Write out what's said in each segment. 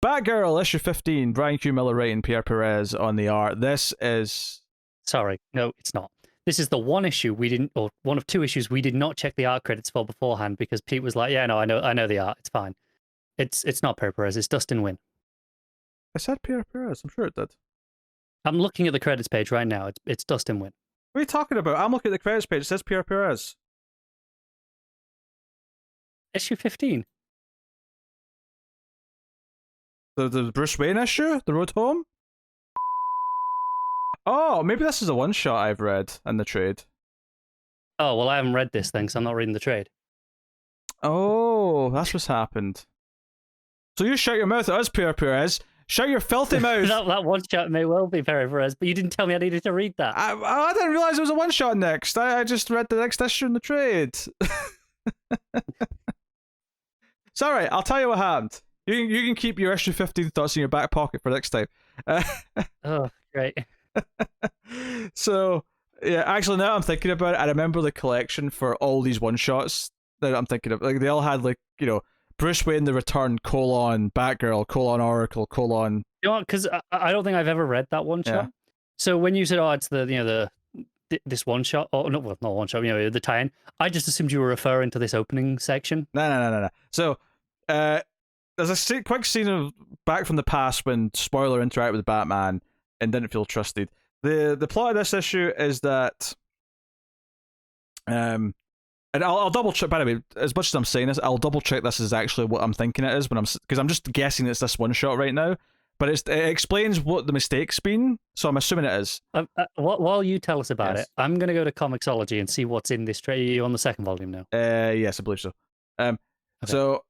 Batgirl, issue 15, Brian Q. Miller writing, Pierre Perez on the art. This is... Sorry, no, it's not. This is the one issue we didn't, or one of two issues we did not check the art credits for beforehand because Pete was like, "Yeah, no, I know the art. It's fine." It's not Pierre Perez. It's Dustin Nguyen. I said Pierre Perez. I'm sure it did. I'm looking at the credits page right now. It's Dustin Nguyen. What are you talking about? I'm looking at the credits page. It says Pierre Perez. Issue 15. The Bruce Wayne issue? The Road Home? Oh, maybe this is a one-shot I've read in the trade. Oh, well, I haven't read this thing, so I'm not reading the trade. Oh, that's what's happened. So you shut your mouth at us, Pierre Perez. Shut your filthy mouth. that one shot may well be Pierre Perez, but you didn't tell me I needed to read that. I didn't realize it was a one-shot next. I just read the next issue in the trade. It's alright, I'll tell you what happened. You can keep your issue 15 thoughts in your back pocket for next time. Oh, great. So, yeah, actually, now I'm thinking about it, I remember the collection for all these one-shots that I'm thinking of. Like, they all had, like, you know, Bruce Wayne The Return, Batgirl, Oracle, You know what, because I don't think I've ever read that one shot. Yeah. So when you said, oh, it's this one shot, or no, well, not one shot, the tie-in, I just assumed you were referring to this opening section. No. So, there's a quick scene of Back from the Past when Spoiler interacted with Batman and didn't feel trusted. The plot of this issue is that, and I'll double check. By the way, as much as I'm saying this, I'll double check this is actually what I'm thinking it is because I'm just guessing it's this one shot right now. But it explains what the mistake's been, so I'm assuming it is. While you tell us about it, I'm going to go to Comixology and see what's in this trade. Are you on the second volume now? Yes, I believe so. Okay. So,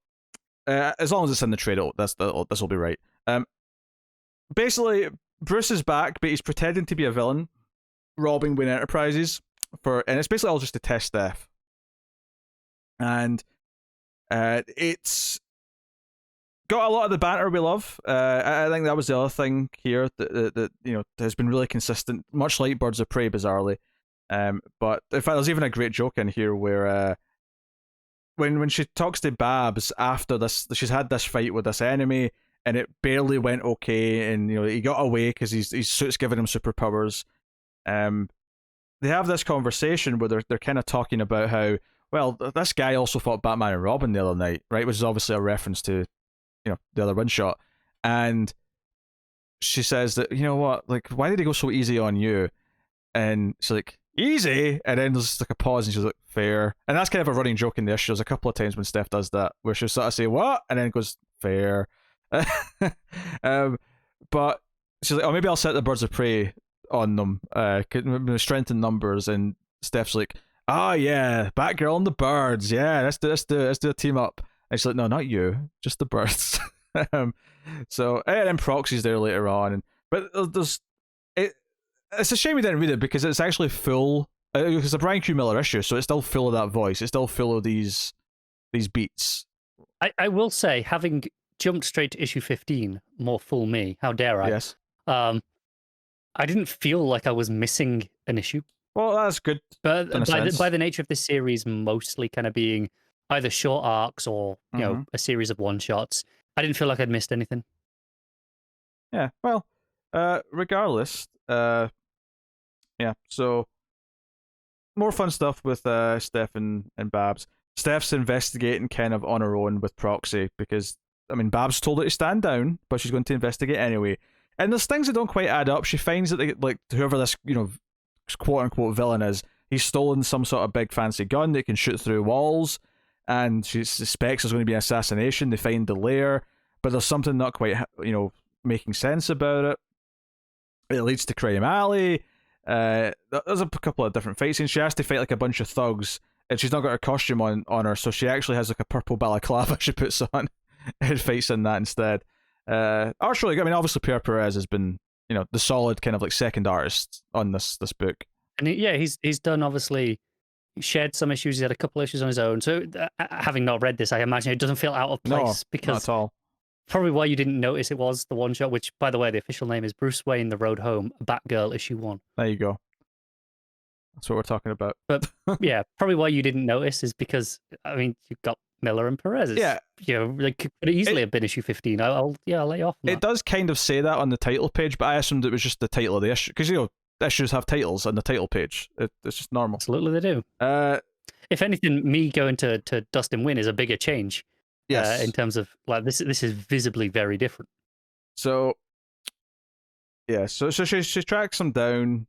as long as it's in the trade, this will be right. Basically, Bruce is back, but he's pretending to be a villain, robbing Wayne Enterprises and it's basically all just to test theft. And it's got a lot of the banter we love. I think that was the other thing here that has been really consistent, much like Birds of Prey, bizarrely. But in fact, there's even a great joke in here where when she talks to Babs after this, she's had this fight with this enemy, and it barely went okay, and he got away because his suit's giving him superpowers. They have this conversation where they're kind of talking about how, well, this guy also fought Batman and Robin the other night, right? Which is obviously a reference to the other one shot. And she says that, you know what, like, why did he go so easy on you? And she's like, easy? And then there's like a pause and she's like, fair. And that's kind of a running joke in the issue. There's a couple of times when Steph does that where she'll sort of say, what? And then goes, fair. But she's like, oh, maybe I'll set the Birds of Prey on them, strength in numbers. And Steph's like, oh yeah, Batgirl and the birds, yeah, let's do a team up. And she's like, no, not you, just the birds. So, and then Proxy's there later on, but it's a shame we didn't read it because it's actually full. It's a Brian Q. Miller issue, so it's still full of that voice. It's still full of these beats. I will say, having jumped straight to issue 15, more full me, how dare I? Yes. I didn't feel like I was missing an issue. Well, that's good. But by the nature of this series mostly kind of being either short arcs or a series of one shots, I didn't feel like I'd missed anything. Yeah, well, regardless, yeah. So more fun stuff with Steph and Babs. Steph's investigating kind of on her own with Proxy because, I mean, Babs told her to stand down, but she's going to investigate anyway. And there's things that don't quite add up. She finds that whoever this quote unquote villain is, he's stolen some sort of big fancy gun that can shoot through walls, and she suspects there's going to be an assassination. They find the lair, but there's something not quite making sense about it. It leads to Crime Alley. There's a couple of different fight scenes. She has to fight like a bunch of thugs, and she's not got her costume on her, so she actually has like a purple balaclava she puts on and fights in that instead. Art's really good. I mean, obviously Pierre Perez has been the solid kind of like second artist on this book. And he's done, obviously, he shared some issues, he had a couple issues on his own. So having not read this, I imagine it doesn't feel out of place. Because not at all. Probably why you didn't notice it was the one shot, which, by the way, the official name is Bruce Wayne, The Road Home, Batgirl, issue 1. There you go. That's what we're talking about. But yeah, probably why you didn't notice is because, I mean, you've got Miller and Perez. Yeah. It could easily have been issue 15. I'll let you off on It that. does kind of say that on the title page, but I assumed it was just the title of the issue because issues have titles on the title page. It's just normal. Absolutely, they do. If anything, me going to Dustin Win is a bigger change. Yes. In terms of like this is visibly very different. So yeah, so she tracks him down,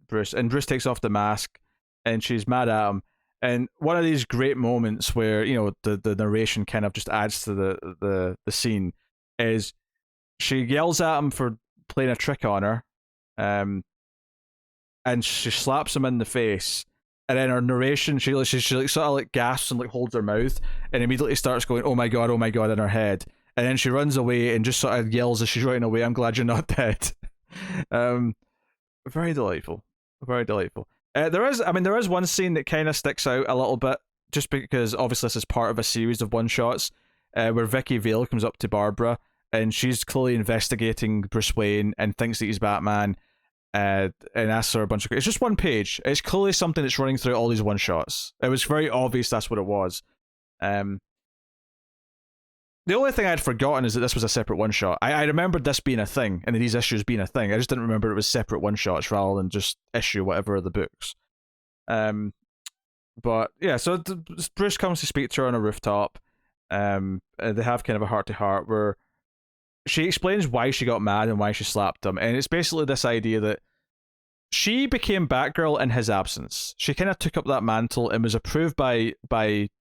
Bruce, and Bruce takes off the mask, and she's mad at him. And one of these great moments where the narration kind of just adds to the scene is she yells at him for playing a trick on her, and she slaps him in the face. And then her narration, she like sort of like gasps and like holds her mouth, and immediately starts going, oh my god," in her head. And then she runs away and just sort of yells as she's running away, "I'm glad you're not dead." Very delightful. Very delightful. There is one scene that kind of sticks out a little bit, just because obviously this is part of a series of one-shots, where Vicky Vale comes up to Barbara, and she's clearly investigating Bruce Wayne and thinks that he's Batman, and asks her a bunch of... It's just one page. It's clearly something that's running through all these one-shots. It was very obvious that's what it was. The only thing I'd forgotten is that this was a separate one-shot. I remembered this being a thing, and these issues being a thing. I just didn't remember it was separate one-shots rather than just issue whatever of the books. But yeah, so Bruce comes to speak to her on a rooftop. They have kind of a heart-to-heart where she explains why she got mad and why she slapped him, and it's basically this idea that she became Batgirl in his absence. She kind of took up that mantle and was approved by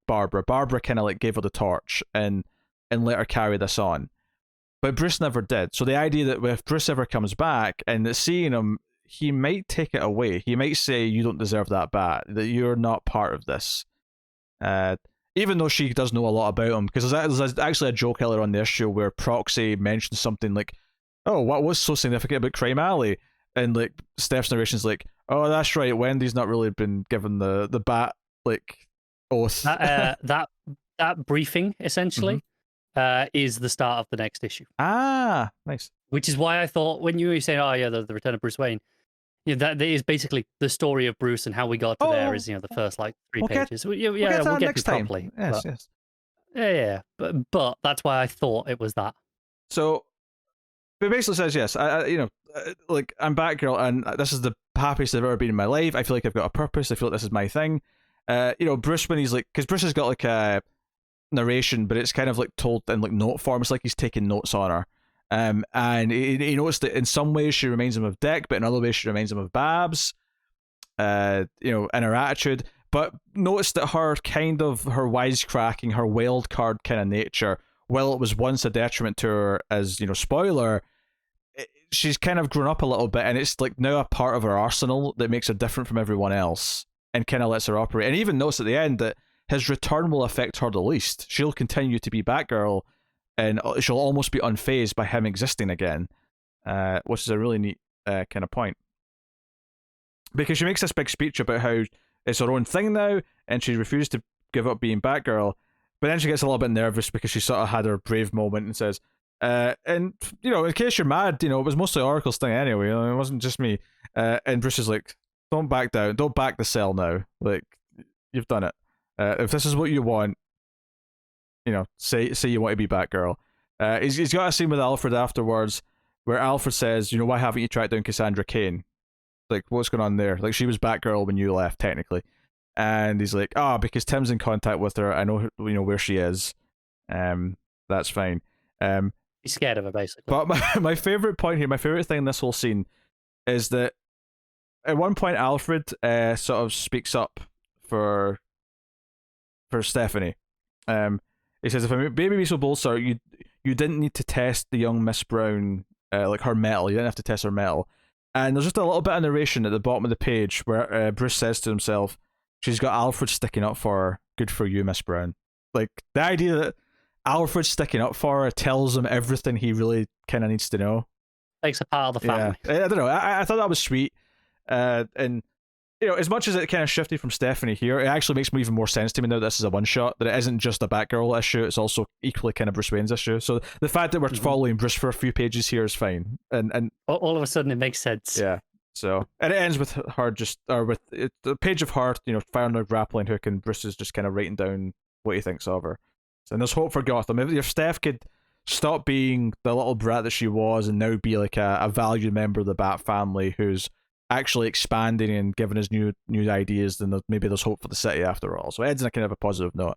Barbara. Barbara kind of like gave her the torch and let her carry this on. But Bruce never did. So the idea that if Bruce ever comes back and seeing him, he might take it away. He might say, "You don't deserve that bat, that you're not part of this." Even though she does know a lot about him, because there's actually a joke earlier on the issue where Proxy mentions something like, "Oh, what was so significant about Crime Alley?" And like Steph's narration's like, "Oh, that's right, Wendy's not really been given the bat like oath." That briefing essentially is the start of the next issue. Ah, nice. Which is why I thought when you were saying, "Oh yeah, the return of Bruce Wayne," that is basically the story of Bruce and how we got to there. Is the first like 3 pages. We'll get to next it properly. Yes, but, yes. Yeah. But that's why I thought it was that. So, it basically says yes. Like I'm Batgirl, and this is the happiest I've ever been in my life. I feel like I've got a purpose. I feel like this is my thing. Bruce, when he's like, because Bruce has got like a narration, but it's kind of like told in like note form. It's like he's taking notes on her. And he noticed that in some ways she reminds him of Dick, but in other ways she reminds him of Babs. In her attitude, but noticed that her wisecracking, her wild card kind of nature, while it was once a detriment to her, as spoiler, she's kind of grown up a little bit, and it's like now a part of her arsenal that makes her different from everyone else, and kind of lets her operate. And even noticed at the end that his return will affect her the least. She'll continue to be Batgirl, and she'll almost be unfazed by him existing again, which is a really neat kind of point. Because she makes this big speech about how it's her own thing now, and she refused to give up being Batgirl, but then she gets a little bit nervous because she sort of had her brave moment and says, in case you're mad, it was mostly Oracle's thing anyway, it wasn't just me. And Bruce is like, don't back down, don't back the cell now, like, you've done it. If this is what you want, say you want to be Batgirl. He's got a scene with Alfred afterwards where Alfred says, why haven't you tracked down Cassandra Cain? Like, what's going on there? Like, she was Batgirl when you left, technically. And he's like, because Tim's in contact with her. I know, where she is. That's fine. He's scared of her, basically. But my favorite point here, my favorite thing in this whole scene, is that at one point Alfred sort of speaks up for Stephanie. He says, "If I may be so bold, sir, you didn't need to test the young Miss Brown, like her metal. You didn't have to test her metal." And there's just a little bit of narration at the bottom of the page where Bruce says to himself, "She's got Alfred sticking up for her. Good for you, Miss Brown." Like, the idea that Alfred's sticking up for her tells him everything he really kind of needs to know. Makes a part of the family. Yeah. I don't know. I thought that was sweet. And as much as it kind of shifted from Stephanie here, it actually makes even more sense to me now that this is a one-shot, that it isn't just a Batgirl issue, it's also equally kind of Bruce Wayne's issue. So the fact that we're following Bruce for a few pages here is fine. And all of a sudden it makes sense. Yeah. So, and it ends with her with the page of her, firing a grappling hook, and Bruce is just kind of writing down what he thinks of her. And there's hope for Gotham. If Steph could stop being the little brat that she was and now be like a valued member of the Bat family who's actually expanding and giving us new ideas, then maybe there's hope for the city after all. So Ed's on a kind of a positive note.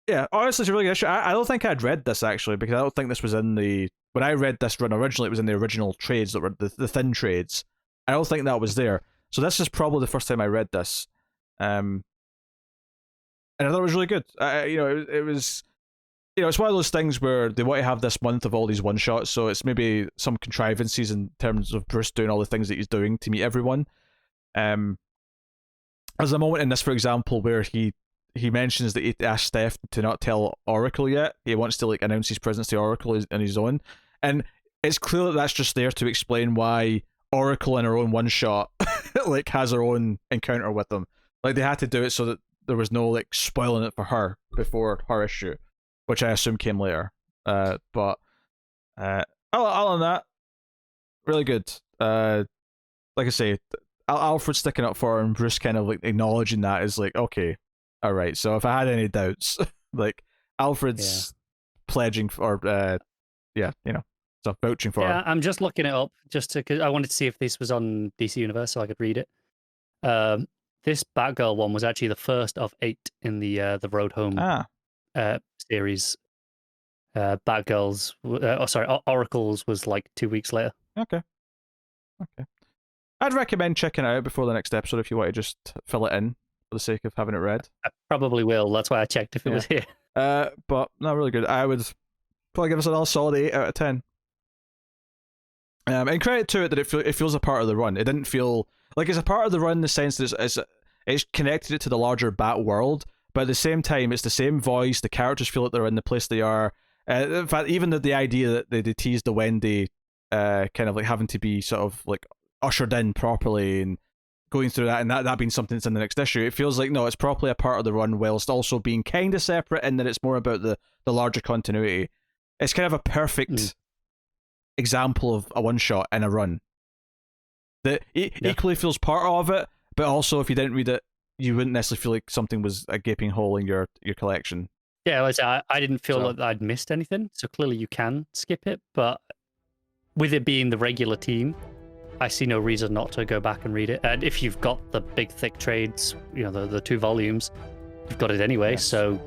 Yeah, honestly, it's a really good issue. I don't think I'd read this actually, because I don't think this was in the when I read this run originally. It was in the original trades that were the thin trades. I don't think that was there. So this is probably the first time I read this, and I thought it was really good. It was, it's one of those things where they want to have this month of all these one shots, so it's maybe some contrivances in terms of Bruce doing all the things that he's doing to meet everyone. There's a moment in this, for example, where he mentions that he asked Steph to not tell Oracle yet. He wants to like announce his presence to Oracle on his own, and it's clear that that's just there to explain why Oracle in her own one shot like has her own encounter with them. Like they had to do it so that there was no like spoiling it for her before her issue, which I assume came later. But other than that, really good. Like I say, Alfred sticking up for her and Bruce kind of like acknowledging that is like, okay, all right. So if I had any doubts, like Alfred's pledging for, so vouching for her. Yeah, I'm just looking it up just because I wanted to see if this was on DC Universe so I could read it. This Batgirl one was actually the first of 8 in the Road Home series. Batgirl's, Oracle's was like 2 weeks later. Okay. I'd recommend checking it out before the next episode if you want to just fill it in for the sake of having it read. I probably will. That's why I checked if it was here. But not really good. I would probably give us another solid 8 out of 10. And credit to it that it feels a part of the run. It didn't feel like it's a part of the run in the sense that it's connected it to the larger Bat world, but at the same time, it's the same voice. The characters feel like they're in the place they are. In fact, even the idea that they teased the Wendy kind of like having to be sort of like ushered in properly and going through that, and that being something that's in the next issue, it feels like no, it's properly a part of the run whilst also being kind of separate in that it's more about the larger continuity. It's kind of a perfect example of a one shot in a run that equally feels part of it, but also if you didn't read it, you wouldn't necessarily feel like something was a gaping hole in your collection. Yeah, I didn't feel like I'd missed anything, so clearly you can skip it, but with it being the regular team, I see no reason not to go back and read it. And if you've got the big thick trades, the 2 volumes, you've got it anyway, so